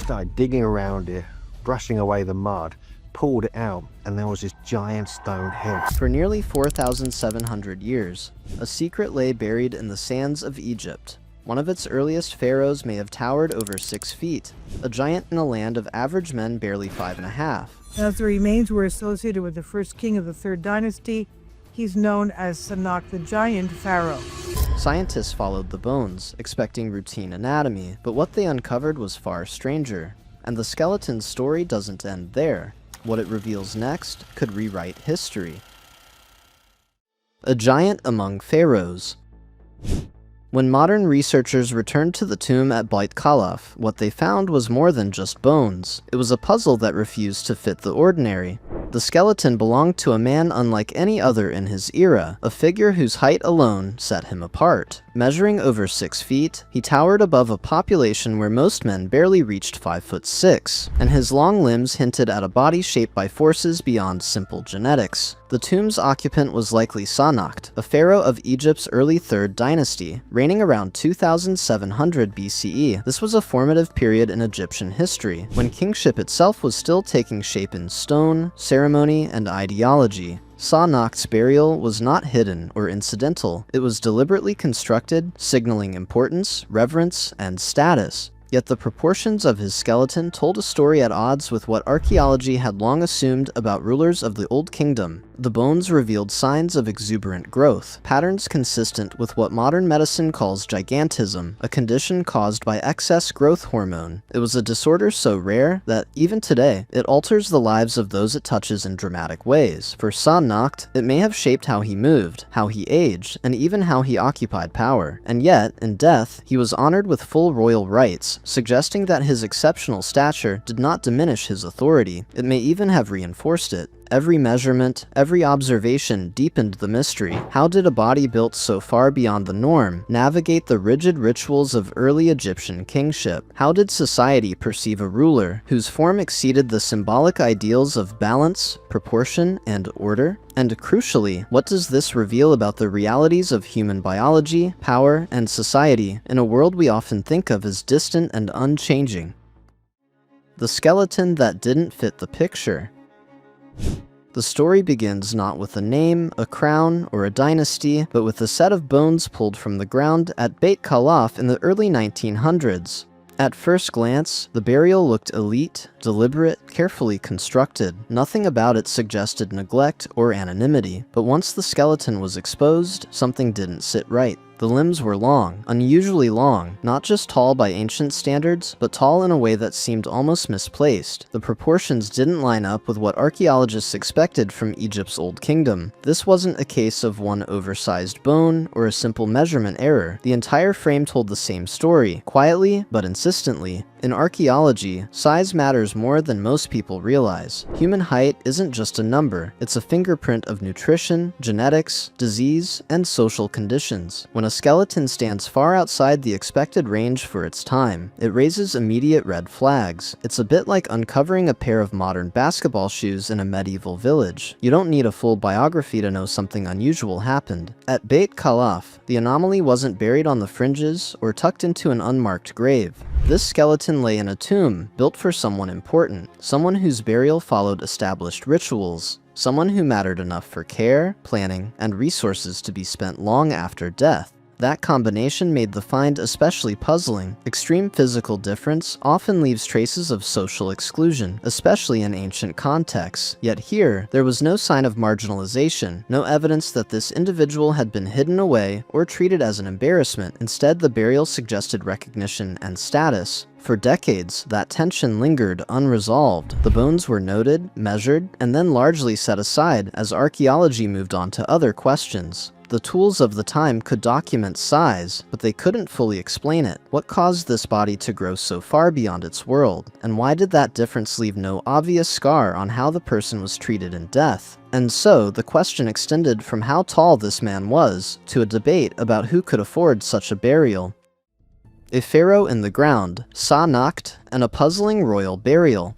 started digging around it, brushing away the mud, pulled it out, and there was this giant stone head. For nearly 4,700 years, a secret lay buried in the sands of Egypt. One of its earliest pharaohs may have towered over 6 feet, a giant in a land of average men barely 5.5. As the remains were associated with the first king of the 3rd dynasty, he's known as Sa-Nakht, the giant pharaoh. Scientists followed the bones, expecting routine anatomy, but what they uncovered was far stranger. And the skeleton's story doesn't end there. What it reveals next could rewrite history. A giant among pharaohs. When modern researchers returned to the tomb at Beit Khalaf, what they found was more than just bones. It was a puzzle that refused to fit the ordinary. The skeleton belonged to a man unlike any other in his era, a figure whose height alone set him apart. Measuring over 6 feet, he towered above a population where most men barely reached 5'6", and his long limbs hinted at a body shaped by forces beyond simple genetics. The tomb's occupant was likely Sa-Nakht, a pharaoh of Egypt's early 3rd dynasty, reigning around 2700 BCE. This was a formative period in Egyptian history, when kingship itself was still taking shape in stone, ceremony, and ideology. Sa-Nakht's burial was not hidden or incidental. It was deliberately constructed, signaling importance, reverence, and status. Yet the proportions of his skeleton told a story at odds with what archaeology had long assumed about rulers of the Old Kingdom. The bones revealed signs of exuberant growth, patterns consistent with what modern medicine calls gigantism, a condition caused by excess growth hormone. It was a disorder so rare that, even today, it alters the lives of those it touches in dramatic ways. For Sa-Nakht, it may have shaped how he moved, how he aged, and even how he occupied power. And yet, in death, he was honored with full royal rights, suggesting that his exceptional stature did not diminish his authority. It may even have reinforced it. Every measurement, every observation deepened the mystery. How did a body built so far beyond the norm navigate the rigid rituals of early Egyptian kingship? How did society perceive a ruler whose form exceeded the symbolic ideals of balance, proportion, and order? And crucially, what does this reveal about the realities of human biology, power, and society in a world we often think of as distant and unchanging? The skeleton that didn't fit the picture. The story begins not with a name, a crown, or a dynasty, but with a set of bones pulled from the ground at Beit Khalaf in the early 1900s. At first glance, the burial looked elite, deliberate, carefully constructed. Nothing about it suggested neglect or anonymity, but once the skeleton was exposed, something didn't sit right. The limbs were long, unusually long, not just tall by ancient standards, but tall in a way that seemed almost misplaced. The proportions didn't line up with what archaeologists expected from Egypt's Old Kingdom. This wasn't a case of one oversized bone or a simple measurement error. The entire frame told the same story, quietly but insistently. In archaeology, size matters more than most people realize. Human height isn't just a number, it's a fingerprint of nutrition, genetics, disease, and social conditions. When a skeleton stands far outside the expected range for its time, it raises immediate red flags. It's a bit like uncovering a pair of modern basketball shoes in a medieval village. You don't need a full biography to know something unusual happened. At Beit Khalaf, the anomaly wasn't buried on the fringes or tucked into an unmarked grave. This skeleton lay in a tomb, built for someone important, someone whose burial followed established rituals, someone who mattered enough for care, planning, and resources to be spent long after death. That combination made the find especially puzzling. Extreme physical difference often leaves traces of social exclusion, especially in ancient contexts. Yet here, there was no sign of marginalization, no evidence that this individual had been hidden away or treated as an embarrassment. Instead, the burial suggested recognition and status. For decades, that tension lingered unresolved. The bones were noted, measured, and then largely set aside as archaeology moved on to other questions. The tools of the time could document size, but they couldn't fully explain it. What caused this body to grow so far beyond its world? And why did that difference leave no obvious scar on how the person was treated in death? And so, the question extended from how tall this man was, to a debate about who could afford such a burial. A pharaoh in the ground, Sa-Nakht, and a puzzling royal burial.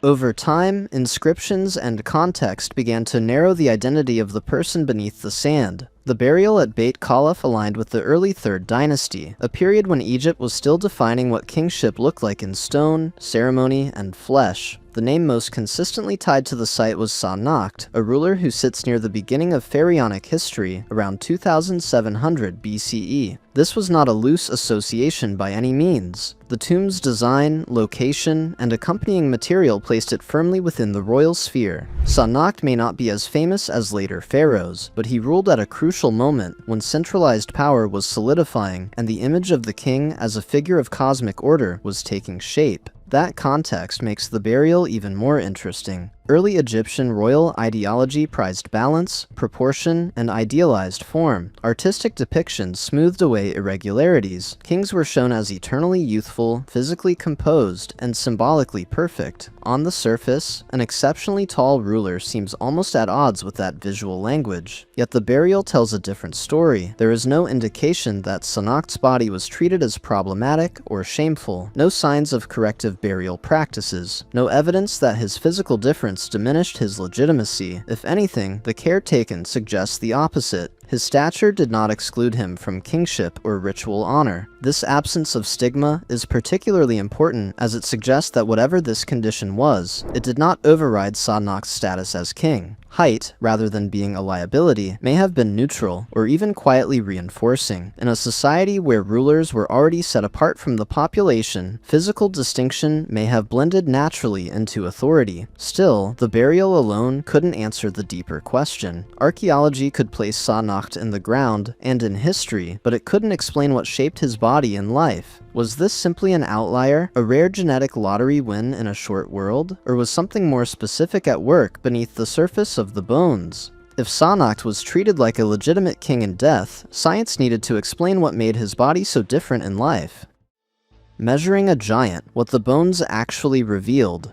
Over time, inscriptions and context began to narrow the identity of the person beneath the sand. The burial at Beit Khalaf aligned with the early 3rd dynasty, a period when Egypt was still defining what kingship looked like in stone, ceremony, and flesh. The name most consistently tied to the site was Sa-Nakht, a ruler who sits near the beginning of pharaonic history around 2700 BCE. This was not a loose association by any means. The tomb's design, location, and accompanying material placed it firmly within the royal sphere. Sa-Nakht may not be as famous as later pharaohs, but he ruled at a crucial moment when centralized power was solidifying and the image of the king as a figure of cosmic order was taking shape. That context makes the burial even more interesting. Early Egyptian royal ideology prized balance, proportion, and idealized form. Artistic depictions smoothed away irregularities. Kings were shown as eternally youthful, physically composed, and symbolically perfect. On the surface, an exceptionally tall ruler seems almost at odds with that visual language. Yet the burial tells a different story. There is no indication that Sa-Nakht's body was treated as problematic or shameful. No signs of corrective burial practices. No evidence that his physical difference diminished his legitimacy. If anything, the care taken suggests the opposite. His stature did not exclude him from kingship or ritual honor. This absence of stigma is particularly important as it suggests that whatever this condition was, it did not override Sa-Nakht's status as king. Height, rather than being a liability, may have been neutral or even quietly reinforcing. In a society where rulers were already set apart from the population, physical distinction may have blended naturally into authority. Still, the burial alone couldn't answer the deeper question. Archaeology could place Sa-Nakht in the ground and in history, but it couldn't explain what shaped his body and life. Was this simply an outlier, a rare genetic lottery win in a short world? Or was something more specific at work beneath the surface of the bones? If Sa-Nakht was treated like a legitimate king in death, science needed to explain what made his body so different in life. Measuring a giant, what the bones actually revealed.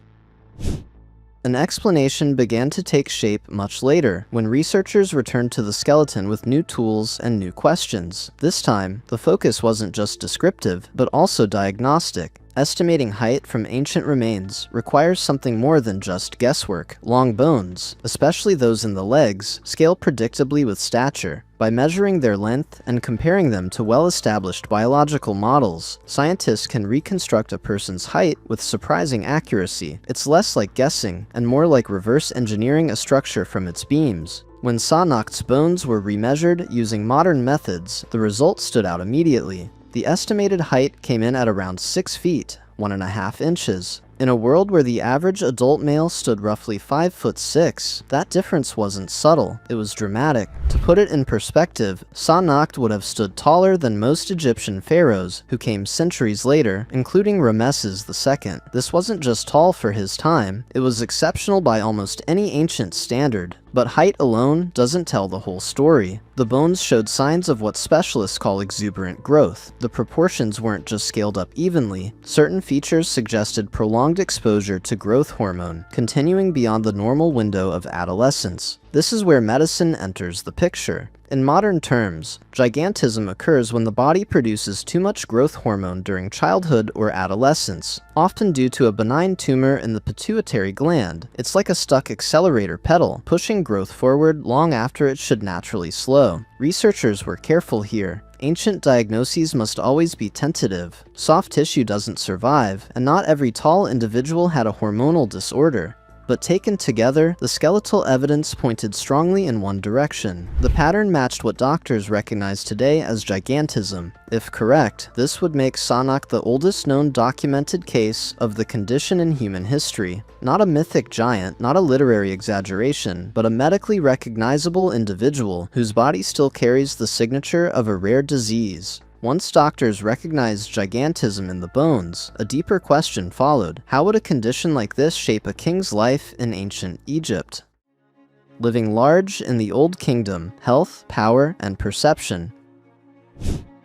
An explanation began to take shape much later, when researchers returned to the skeleton with new tools and new questions. This time, the focus wasn't just descriptive, but also diagnostic. Estimating height from ancient remains requires something more than just guesswork. Long bones, especially those in the legs, scale predictably with stature. By measuring their length and comparing them to well-established biological models, scientists can reconstruct a person's height with surprising accuracy. It's less like guessing and more like reverse engineering a structure from its beams. When Sa-Nakht's bones were remeasured using modern methods, the results stood out immediately. The estimated height came in at around 6 feet, 1.5 inches. In a world where the average adult male stood roughly 5'6", that difference wasn't subtle, it was dramatic. To put it in perspective, Sa-Nakht would have stood taller than most Egyptian pharaohs who came centuries later, including Ramesses II. This wasn't just tall for his time, it was exceptional by almost any ancient standard. But height alone doesn't tell the whole story. The bones showed signs of what specialists call exuberant growth. The proportions weren't just scaled up evenly. Certain features suggested prolonged exposure to growth hormone, continuing beyond the normal window of adolescence. This is where medicine enters the picture. In modern terms, gigantism occurs when the body produces too much growth hormone during childhood or adolescence, often due to a benign tumor in the pituitary gland. It's like a stuck accelerator pedal, pushing growth forward long after it should naturally slow. Researchers were careful here. Ancient diagnoses must always be tentative. Soft tissue doesn't survive, and not every tall individual had a hormonal disorder. But taken together, the skeletal evidence pointed strongly in one direction. The pattern matched what doctors recognize today as gigantism. If correct, this would make Sa-Nakht the oldest known documented case of the condition in human history. Not a mythic giant, not a literary exaggeration, but a medically recognizable individual whose body still carries the signature of a rare disease. Once doctors recognized gigantism in the bones, a deeper question followed. How would a condition like this shape a king's life in ancient Egypt? Living large in the Old Kingdom, health, power, and perception.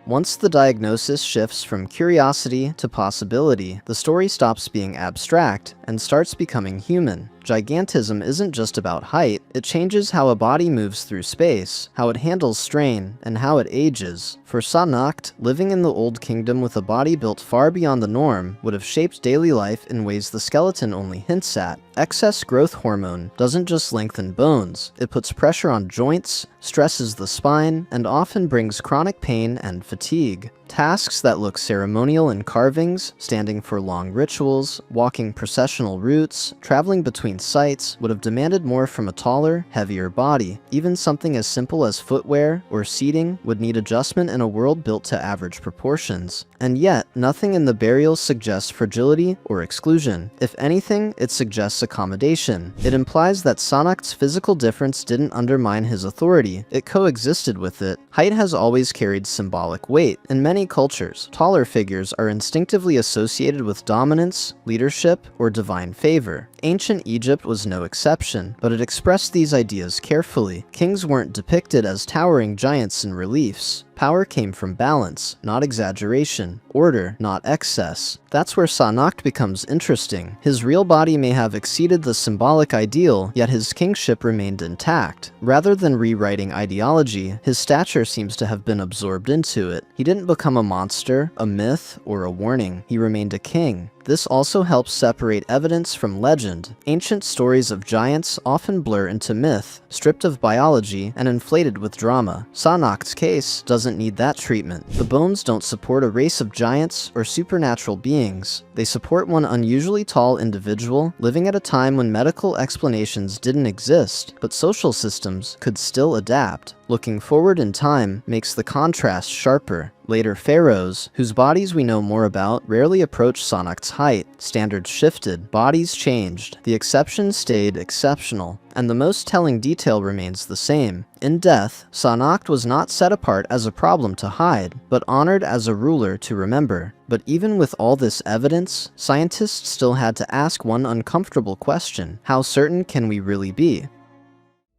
Once the diagnosis shifts from curiosity to possibility, the story stops being abstract and starts becoming human. gigantism isn't just about height, it changes how a body moves through space, how it handles strain, and how it ages. For Sa-Nakht, living in the Old Kingdom with a body built far beyond the norm would have shaped daily life in ways the skeleton only hints at. Excess growth hormone doesn't just lengthen bones, it puts pressure on joints, stresses the spine, and often brings chronic pain and fatigue. Tasks that look ceremonial in carvings, standing for long rituals, walking processional routes, traveling between sites, would have demanded more from a taller, heavier body. Even something as simple as footwear or seating would need adjustment in a world built to average proportions. And yet, nothing in the burials suggests fragility or exclusion. If anything, it suggests accommodation. It implies that Sa-Nakht's physical difference didn't undermine his authority, it coexisted with it. Height has always carried symbolic weight. In many cultures, taller figures are instinctively associated with dominance, leadership, or divine favor. Ancient Egypt was no exception, but it expressed these ideas carefully. Kings weren't depicted as towering giants in reliefs. Power came from balance, not exaggeration. Order, not excess. That's where Sa-Nakht becomes interesting. His real body may have exceeded the symbolic ideal, yet his kingship remained intact. Rather than rewriting ideology, his stature seems to have been absorbed into it. He didn't become a monster, a myth, or a warning. He remained a king. This also helps separate evidence from legend. Ancient stories of giants often blur into myth, stripped of biology and inflated with drama. Sa-Nakht's case doesn't need that treatment. The bones don't support a race of giants or supernatural beings. They support one unusually tall individual living at a time when medical explanations didn't exist, but social systems could still adapt. Looking forward in time makes the contrast sharper. Later pharaohs, whose bodies we know more about, rarely approached Sa-Nakht's height. Standards shifted, bodies changed, the exceptions stayed exceptional, and the most telling detail remains the same. In death, Sa-Nakht was not set apart as a problem to hide, but honored as a ruler to remember. But even with all this evidence, scientists still had to ask one uncomfortable question: how certain can we really be?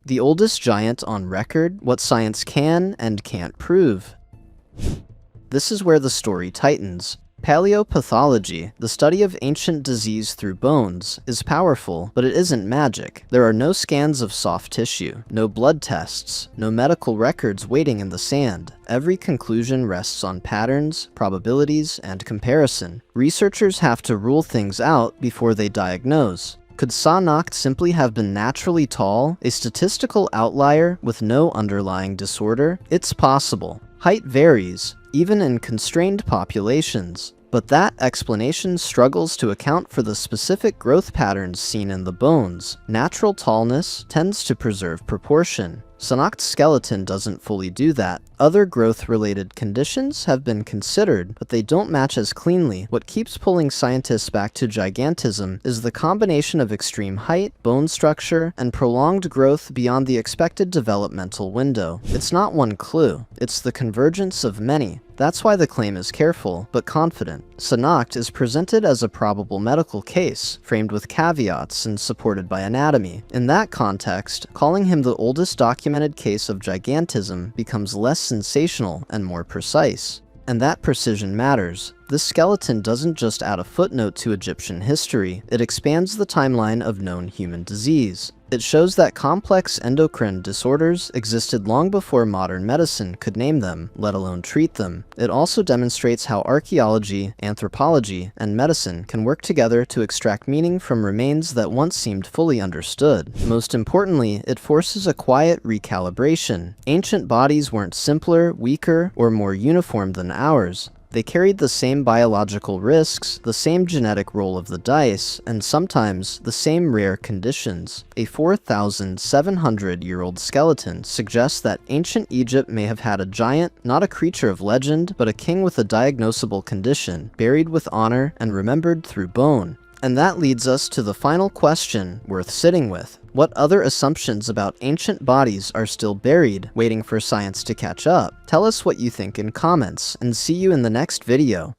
The oldest giant on record, what science can and can't prove. This is where the story tightens. Paleopathology, the study of ancient disease through bones, is powerful, but it isn't magic. There are no scans of soft tissue, no blood tests, no medical records waiting in the sand. Every conclusion rests on patterns, probabilities, and comparison. Researchers have to rule things out before they diagnose. Could Sa-Nakht simply have been naturally tall, a statistical outlier with no underlying disorder? It's possible. Height varies, even in constrained populations. But that explanation struggles to account for the specific growth patterns seen in the bones. Natural tallness tends to preserve proportion. Sa-Nakht's skeleton doesn't fully do that. Other growth-related conditions have been considered, but they don't match as cleanly. What keeps pulling scientists back to gigantism is the combination of extreme height, bone structure, and prolonged growth beyond the expected developmental window. It's not one clue, it's the convergence of many. That's why the claim is careful, but confident. Sa-Nakht is presented as a probable medical case, framed with caveats and supported by anatomy. In that context, calling him the oldest documented case of gigantism becomes less sensational and more precise. And that precision matters. This skeleton doesn't just add a footnote to Egyptian history, it expands the timeline of known human disease. It shows that complex endocrine disorders existed long before modern medicine could name them, let alone treat them. It also demonstrates how archaeology, anthropology, and medicine can work together to extract meaning from remains that once seemed fully understood. Most importantly, it forces a quiet recalibration. Ancient bodies weren't simpler, weaker, or more uniform than ours. They carried the same biological risks, the same genetic roll of the dice, and sometimes the same rare conditions. A 4,700-year-old skeleton suggests that ancient Egypt may have had a giant, not a creature of legend, but a king with a diagnosable condition, buried with honor and remembered through bone. And that leads us to the final question worth sitting with. What other assumptions about ancient bodies are still buried, waiting for science to catch up? Tell us what you think in comments, and see you in the next video.